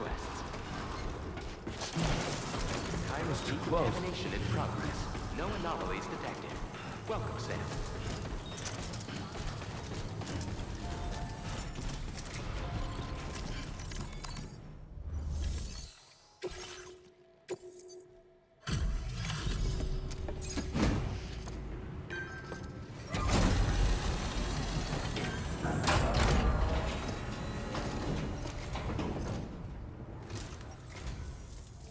requests. Chiral decontamination in progress. No anomalies detected. Welcome, Sam.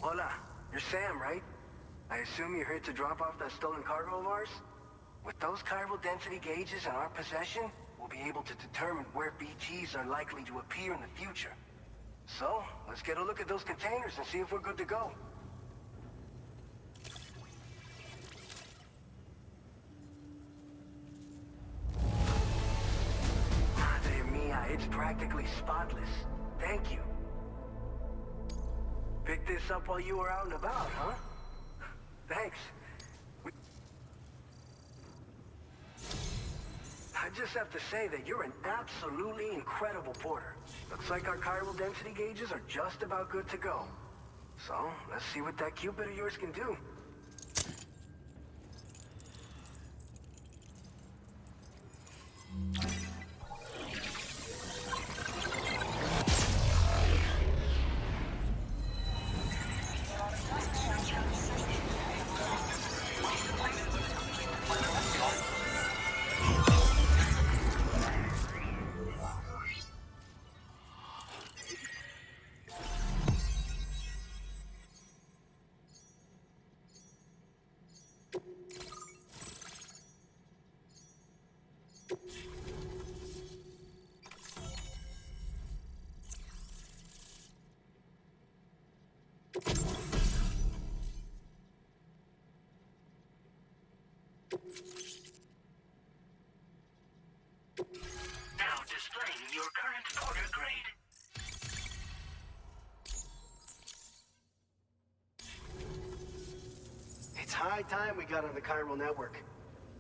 Hola, you're Sam, right? I assume you're here to drop off that stolen cargo of ours? With those chiral density gauges in our possession, we'll be able to determine where BTs are likely to appear in the future. So, let's get a look at those containers and see if we're good to go. Madre mia, it's practically spotless. Thank you. Picked this up while you were out and about, huh? Thanks. I just have to say that you're an absolutely incredible porter. Looks like our chiral density gauges are just about good to go. So, let's see what that Cupid of yours can do. Now displaying your current porter grade. It's high time we got on the chiral network.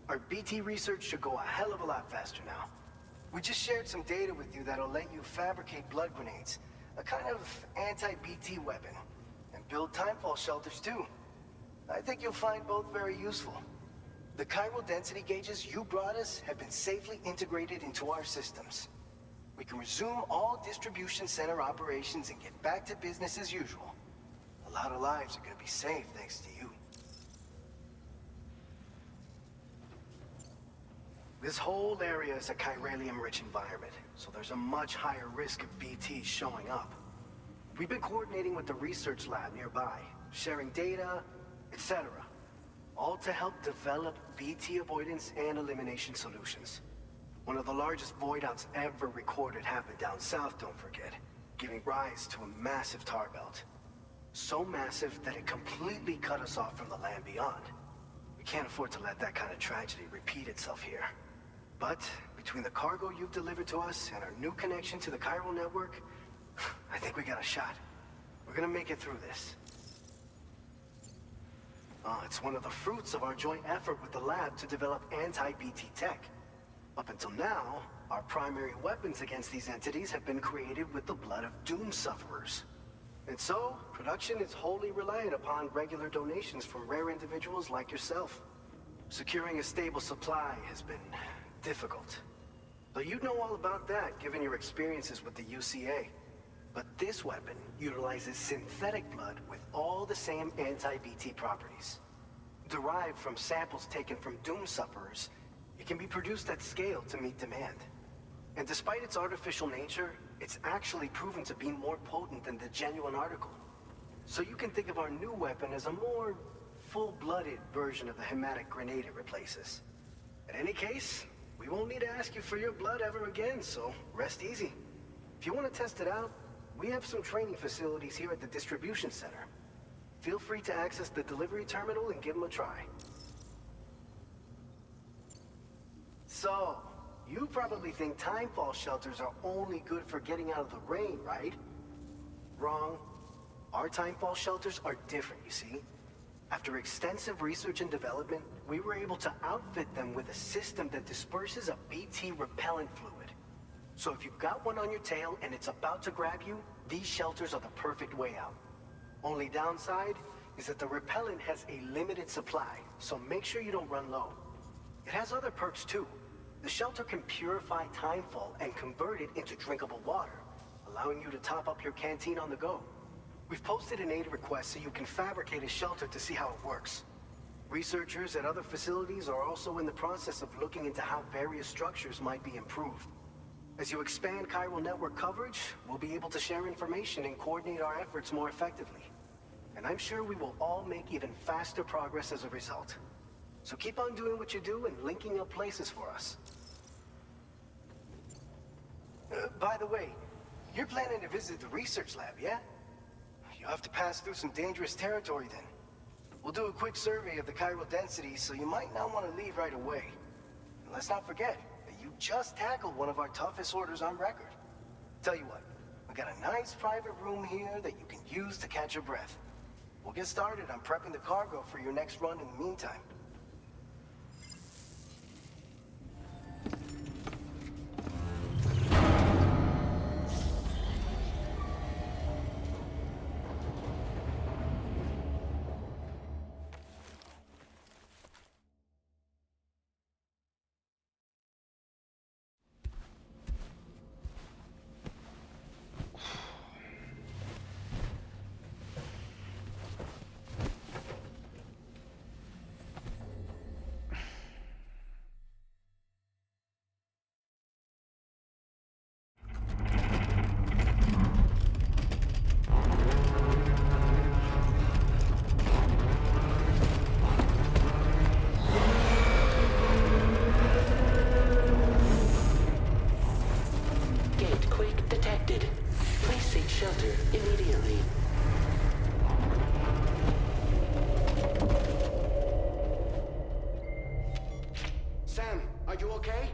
Our BT research should go a hell of a lot faster now. We just shared some data with you that'll let you fabricate blood grenades, a kind of anti-BT weapon, and build timefall shelters too. I think you'll find both very useful. The chiral density gauges you brought us have been safely integrated into our systems. We can resume all distribution center operations and get back to business as usual. A lot of lives are gonna be saved thanks to you. This whole area is a chiralium-rich environment, so there's a much higher risk of BTs showing up. We've been coordinating with the research lab nearby, sharing data, etc. All to help develop BT avoidance and elimination solutions. One of the largest void outs ever recorded happened down south, don't forget, giving rise to a massive tar belt. So massive that it completely cut us off from the land beyond. We can't afford to let that kind of tragedy repeat itself here. But between the cargo you've delivered to us and our new connection to the chiral network, I think we got a shot. We're gonna make it through this. It's one of the fruits of our joint effort with the lab to develop anti-BT tech. Up until now, our primary weapons against these entities have been created with the blood of doom sufferers. And so, production is wholly reliant upon regular donations from rare individuals like yourself. Securing a stable supply has been difficult. Though you'd know all about that given your experiences with the UCA. But this weapon utilizes synthetic blood with all the same anti-BT properties. Derived from samples taken from doom sufferers, it can be produced at scale to meet demand. And despite its artificial nature, it's actually proven to be more potent than the genuine article. So you can think of our new weapon as a more full-blooded version of the hematic grenade it replaces. In any case, we won't need to ask you for your blood ever again, so rest easy. If you want to test it out, we have some training facilities here at the distribution center. Feel free to access the delivery terminal and give them a try. So, you probably think timefall shelters are only good for getting out of the rain, right? Wrong. Our timefall shelters are different, you see. After extensive research and development, we were able to outfit them with a system that disperses a BT repellent fluid. So if you've got one on your tail and it's about to grab you, these shelters are the perfect way out. Only downside is that the repellent has a limited supply, so make sure you don't run low. It has other perks too. The shelter can purify timefall and convert it into drinkable water, allowing you to top up your canteen on the go. We've posted an aid request so you can fabricate a shelter to see how it works. Researchers at other facilities are also in the process of looking into how various structures might be improved. As you expand chiral network coverage, we'll be able to share information and coordinate our efforts more effectively. And I'm sure we will all make even faster progress as a result. So keep on doing what you do and linking up places for us. By the way, you're planning to visit the research lab, yeah? You'll have to pass through some dangerous territory then. We'll do a quick survey of the chiral density, so you might not want to leave right away. And let's not forget that you just tackled one of our toughest orders on record. Tell you what, we got a nice private room here that you can use to catch your breath. We'll get started on prepping the cargo for your next run in the meantime. Shelter immediately. Sam, are you okay?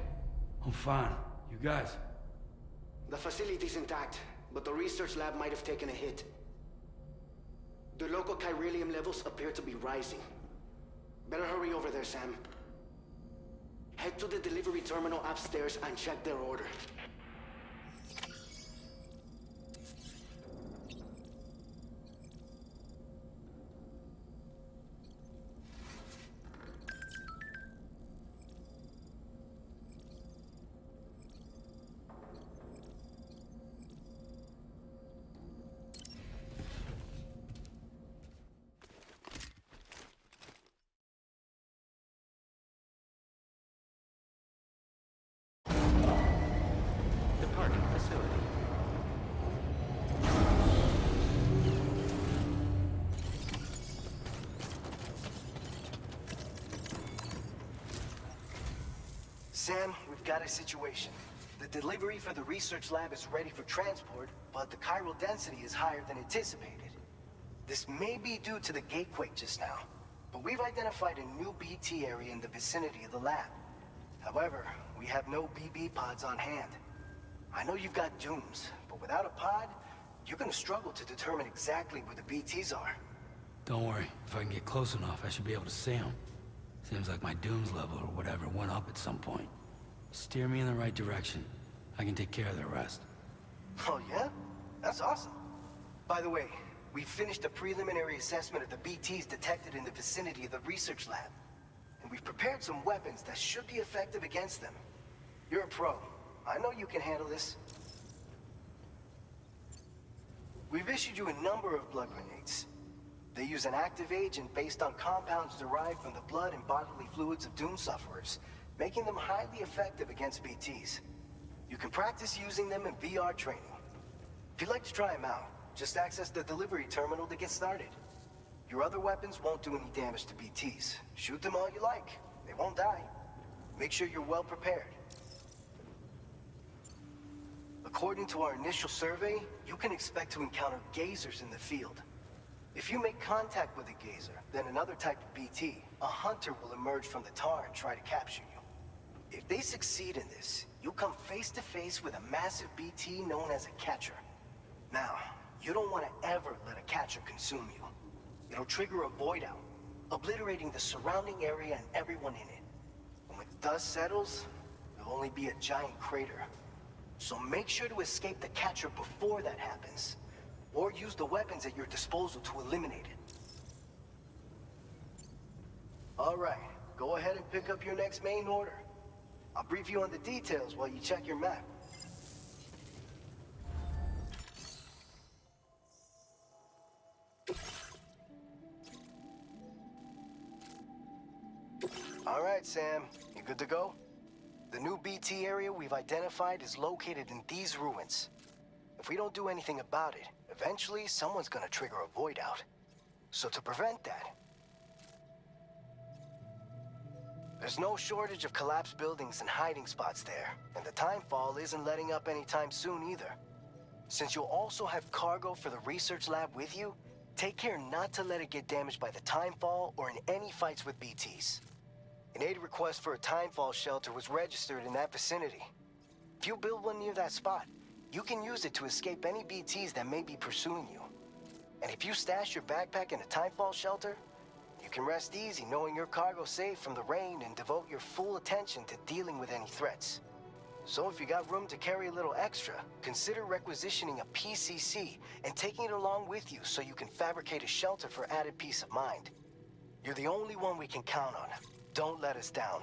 I'm fine. You guys? The facility's intact, but the research lab might have taken a hit. The local chiralium levels appear to be rising. Better hurry over there, Sam. Head to the delivery terminal upstairs and check their order. Departing facility. Sam, we've got a situation. The delivery for the research lab is ready for transport, but the chiral density is higher than anticipated. This may be due to the gatequake just now, but we've identified a new BT area in the vicinity of the lab. However, we have no BB pods on hand. I know you've got dooms, but without a pod, you're gonna struggle to determine exactly where the BTs are. Don't worry. If I can get close enough, I should be able to see them. Seems like my dooms level or whatever went up at some point. Steer me in the right direction. I can take care of the rest. Oh yeah? That's awesome. By the way, we finished a preliminary assessment of the BTs detected in the vicinity of the research lab. And we've prepared some weapons that should be effective against them. You're a pro. I know you can handle this. We've issued you a number of blood grenades. They use an active agent based on compounds derived from the blood and bodily fluids of doom sufferers, making them highly effective against BTs. You can practice using them in VR training. If you'd like to try them out, just access the delivery terminal to get started. Your other weapons won't do any damage to BTs. Shoot them all you like. They won't die. Make sure you're well prepared. According to our initial survey, you can expect to encounter gazers in the field. If you make contact with a gazer, then another type of BT, a hunter will emerge from the tar and try to capture you. If they succeed in this, you'll come face to face with a massive BT known as a catcher. Now, you don't want to ever let a catcher consume you. It'll trigger a void out, obliterating the surrounding area and everyone in it. And when the dust settles, there'll only be a giant crater. So make sure to escape the catcher before that happens. or use the weapons at your disposal to eliminate it. All right, go ahead and pick up your next main order. I'll brief you on the details while you check your map. All right, Sam, you good to go? The new BT area we've identified is located in these ruins. If we don't do anything about it, eventually someone's gonna trigger a void out. So to prevent that, there's no shortage of collapsed buildings and hiding spots there, and the timefall isn't letting up anytime soon either. Since you'll also have cargo for the research lab with you, take care not to let it get damaged by the timefall or in any fights with BTs. An aid request for a timefall shelter was registered in that vicinity. If you build one near that spot, you can use it to escape any BTs that may be pursuing you. And if you stash your backpack in a timefall shelter, you can rest easy knowing your cargo's safe from the rain and devote your full attention to dealing with any threats. So if you got room to carry a little extra, consider requisitioning a PCC and taking it along with you so you can fabricate a shelter for added peace of mind. You're the only one we can count on. Don't let us down.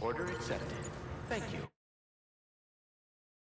Order accepted. Thank you.